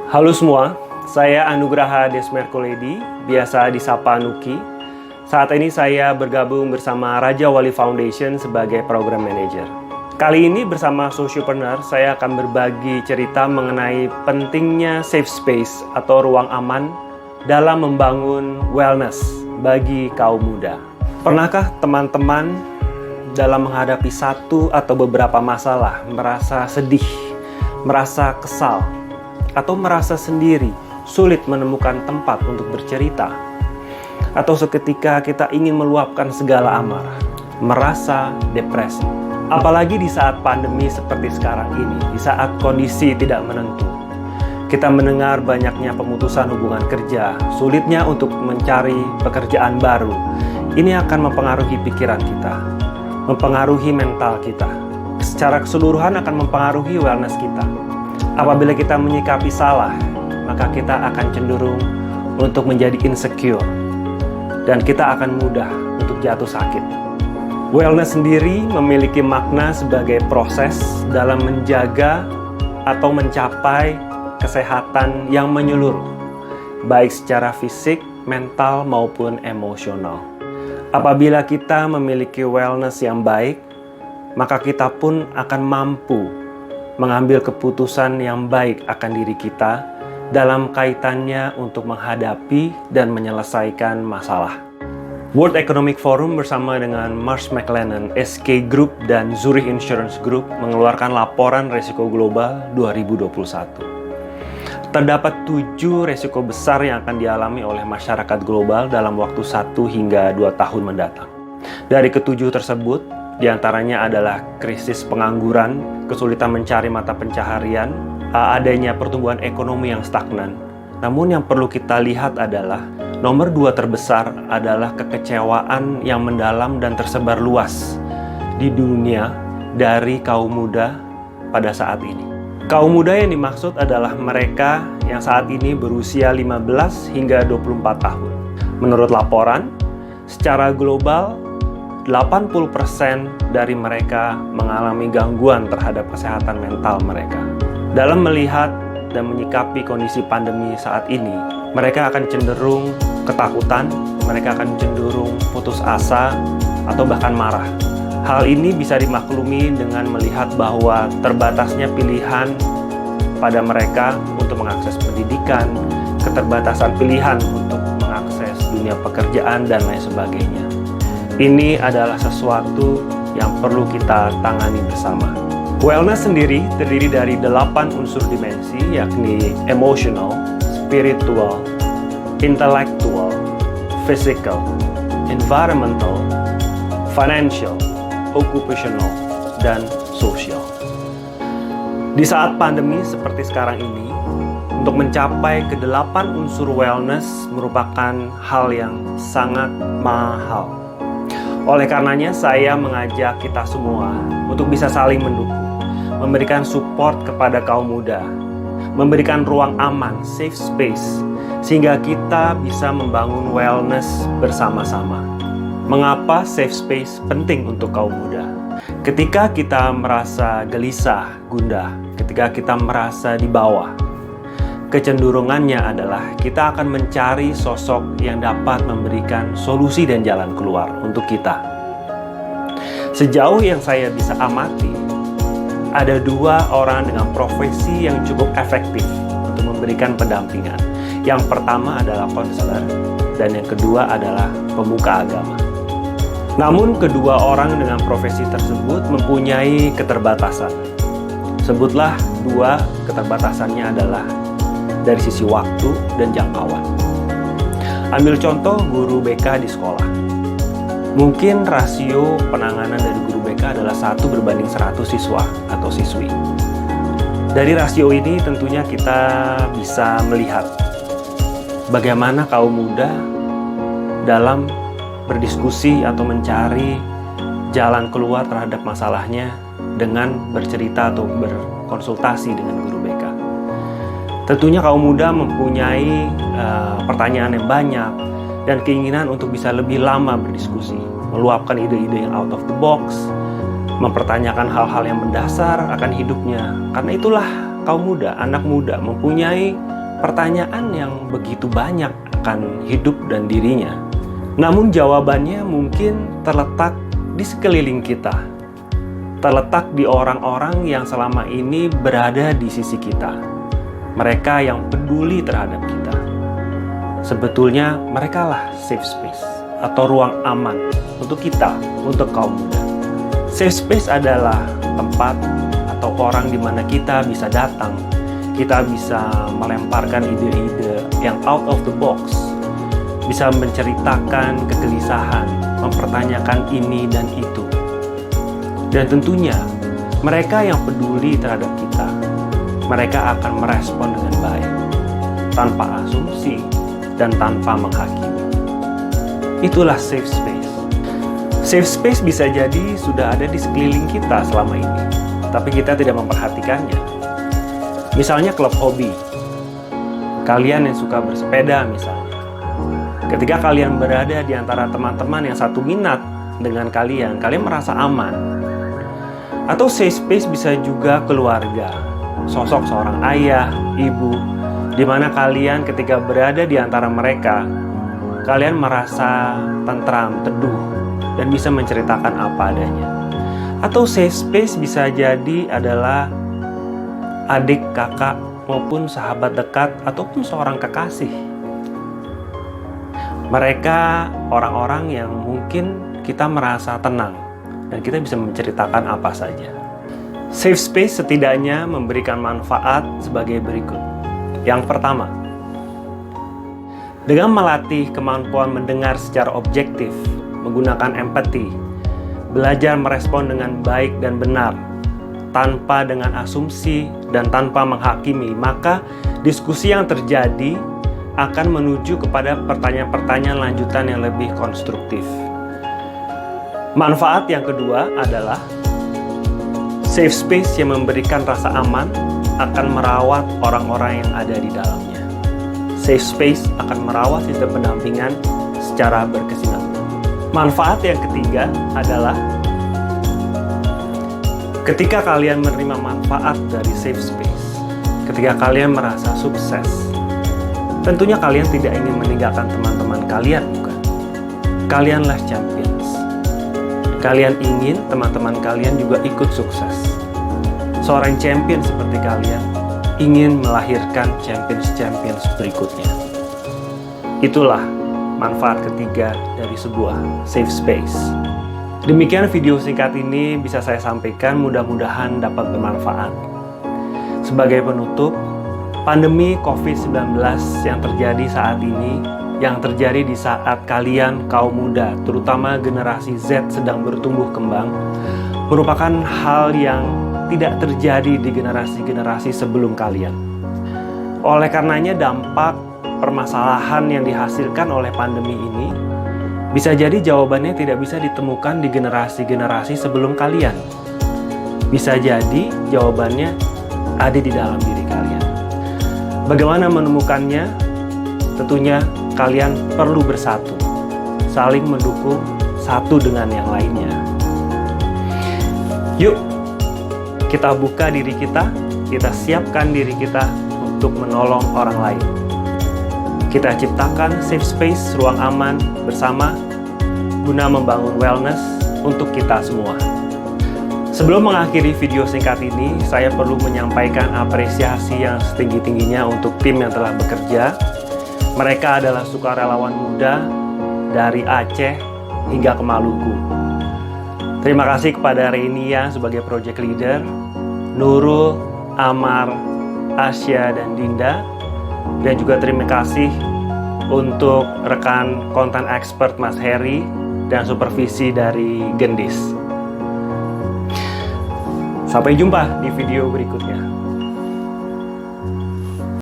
Halo semua, saya Anugraha Desmerkoledi, biasa disapa Nuki. Saat ini saya bergabung bersama Raja Wali Foundation sebagai Program Manager. Kali ini bersama Sociopreneur, saya akan berbagi cerita mengenai pentingnya safe space atau ruang aman dalam membangun wellness bagi kaum muda. Pernahkah teman-teman dalam menghadapi satu atau beberapa masalah merasa sedih, merasa kesal, atau merasa sendiri, sulit menemukan tempat untuk bercerita, atau seketika kita ingin meluapkan segala amarah, merasa depresi. Apalagi di saat pandemi seperti sekarang ini, di saat kondisi tidak menentu. Kita mendengar banyaknya pemutusan hubungan kerja, sulitnya untuk mencari pekerjaan baru. Ini akan mempengaruhi pikiran kita, mempengaruhi mental kita. Secara keseluruhan akan mempengaruhi wellness kita. Apabila kita menyikapi salah, maka kita akan cenderung untuk menjadi insecure dan kita akan mudah untuk jatuh sakit. Wellness sendiri memiliki makna sebagai proses dalam menjaga atau mencapai kesehatan yang menyeluruh, baik secara fisik, mental, maupun emosional. Apabila kita memiliki wellness yang baik, maka kita pun akan mampu mengambil keputusan yang baik akan diri kita dalam kaitannya untuk menghadapi dan menyelesaikan masalah. World Economic Forum bersama dengan Marsh McLennan, SK Group, dan Zurich Insurance Group mengeluarkan laporan risiko global 2021. Terdapat 7 risiko besar yang akan dialami oleh masyarakat global dalam waktu 1 hingga 2 tahun mendatang. Dari ketujuh tersebut, diantaranya adalah krisis pengangguran, kesulitan mencari mata pencaharian, adanya pertumbuhan ekonomi yang stagnan. Namun yang perlu kita lihat adalah nomor 2 terbesar adalah kekecewaan yang mendalam dan tersebar luas di dunia dari kaum muda pada saat ini. Kaum muda yang dimaksud adalah mereka yang saat ini berusia 15 hingga 24 tahun. Menurut laporan, secara global 80% dari mereka mengalami gangguan terhadap kesehatan mental mereka. Dalam melihat dan menyikapi kondisi pandemi saat ini, mereka akan cenderung ketakutan, mereka akan cenderung putus asa, atau bahkan marah. Hal ini bisa dimaklumi dengan melihat bahwa terbatasnya pilihan pada mereka untuk mengakses pendidikan, keterbatasan pilihan untuk mengakses dunia pekerjaan, dan lain sebagainya. Ini adalah sesuatu yang perlu kita tangani bersama. Wellness sendiri terdiri dari 8 unsur dimensi, yakni emotional, spiritual, intellectual, physical, environmental, financial, occupational, dan social. Di saat pandemi seperti sekarang ini, untuk mencapai ke-8 unsur wellness merupakan hal yang sangat mahal. Oleh karenanya, saya mengajak kita semua untuk bisa saling mendukung, memberikan support kepada kaum muda, memberikan ruang aman, safe space, sehingga kita bisa membangun wellness bersama-sama. Mengapa safe space penting untuk kaum muda? Ketika kita merasa gelisah, gundah, ketika kita merasa di bawah, kecenderungannya adalah kita akan mencari sosok yang dapat memberikan solusi dan jalan keluar untuk kita. Sejauh yang saya bisa amati, ada 2 orang dengan profesi yang cukup efektif untuk memberikan pendampingan. Yang pertama adalah konselor, dan yang kedua adalah pemuka agama. Namun kedua orang dengan profesi tersebut mempunyai keterbatasan. Sebutlah 2 keterbatasannya adalah dari sisi waktu dan jangkauan. Ambil contoh guru BK di sekolah. Mungkin rasio penanganan dari guru BK adalah 1:100 siswa atau siswi. Dari rasio ini tentunya kita bisa melihat bagaimana kaum muda dalam berdiskusi atau mencari jalan keluar terhadap masalahnya dengan bercerita atau berkonsultasi dengan guru BK. Tentunya kaum muda mempunyai pertanyaan yang banyak dan keinginan untuk bisa lebih lama berdiskusi, meluapkan ide-ide yang out of the box, mempertanyakan hal-hal yang mendasar akan hidupnya. Karena itulah kaum muda, anak muda mempunyai pertanyaan yang begitu banyak akan hidup dan dirinya. Namun jawabannya mungkin terletak di sekeliling kita. Terletak di orang-orang yang selama ini berada di sisi kita. Mereka yang peduli terhadap kita. Sebetulnya merekalah safe space atau ruang aman untuk kita, untuk kaum muda. Safe space adalah tempat atau orang di mana kita bisa datang, kita bisa melemparkan ide-ide yang out of the box, bisa menceritakan kegelisahan, mempertanyakan ini dan itu. Dan tentunya, mereka yang peduli terhadap kita, mereka akan merespon dengan baik, tanpa asumsi dan tanpa menghakimi. Itulah safe space. Safe space bisa jadi sudah ada di sekeliling kita selama ini, tapi kita tidak memperhatikannya. Misalnya klub hobi. Kalian yang suka bersepeda misalnya. Ketika kalian berada di antara teman-teman yang satu minat dengan kalian merasa aman. Atau safe space bisa juga keluarga, sosok seorang ayah, ibu, di mana kalian ketika berada di antara mereka, kalian merasa tentram, teduh, dan bisa menceritakan apa adanya. Atau safe space bisa jadi adalah adik, kakak, maupun sahabat dekat, ataupun seorang kekasih. Mereka orang-orang yang mungkin kita merasa tenang, dan kita bisa menceritakan apa saja. Safe space setidaknya memberikan manfaat sebagai berikut. Yang pertama, dengan melatih kemampuan mendengar secara objektif, menggunakan empati, belajar merespon dengan baik dan benar, tanpa dengan asumsi dan tanpa menghakimi, maka diskusi yang terjadi akan menuju kepada pertanyaan-pertanyaan lanjutan yang lebih konstruktif. Manfaat yang kedua adalah safe space yang memberikan rasa aman akan merawat orang-orang yang ada di dalamnya. Safe space akan merawat sistem pendampingan secara berkesinambungan. Manfaat yang ketiga adalah ketika kalian menerima manfaat dari safe space, ketika kalian merasa sukses, tentunya kalian tidak ingin meninggalkan teman-teman kalian, bukan? Kalianlah champions. Kalian ingin teman-teman kalian juga ikut sukses. Seorang champion seperti kalian ingin melahirkan champions-champions berikutnya. Itulah manfaat ketiga dari sebuah safe space. Demikian video singkat ini bisa saya sampaikan, mudah-mudahan dapat bermanfaat. Sebagai penutup, pandemi COVID-19 yang terjadi saat ini, yang terjadi di saat kalian kaum muda, terutama generasi Z sedang bertumbuh kembang, merupakan hal yang tidak terjadi di generasi-generasi sebelum kalian. Oleh karenanya dampak permasalahan yang dihasilkan oleh pandemi ini bisa jadi jawabannya tidak bisa ditemukan di generasi-generasi sebelum kalian. Bisa jadi jawabannya ada di dalam diri kalian. Bagaimana menemukannya? Tentunya kalian perlu bersatu, saling mendukung satu dengan yang lainnya. Yuk, kita buka diri kita siapkan diri kita untuk menolong orang lain. Kita ciptakan safe space, ruang aman bersama, guna membangun wellness untuk kita semua. Sebelum mengakhiri video singkat ini, saya perlu menyampaikan apresiasi yang setinggi-tingginya untuk tim yang telah bekerja. Mereka adalah sukarelawan muda dari Aceh hingga ke Maluku. Terima kasih kepada Renia sebagai project leader, Nurul, Amar, Asya, dan Dinda. Dan juga terima kasih untuk rekan konten expert Mas Heri dan supervisi dari Gendis. Sampai jumpa di video berikutnya.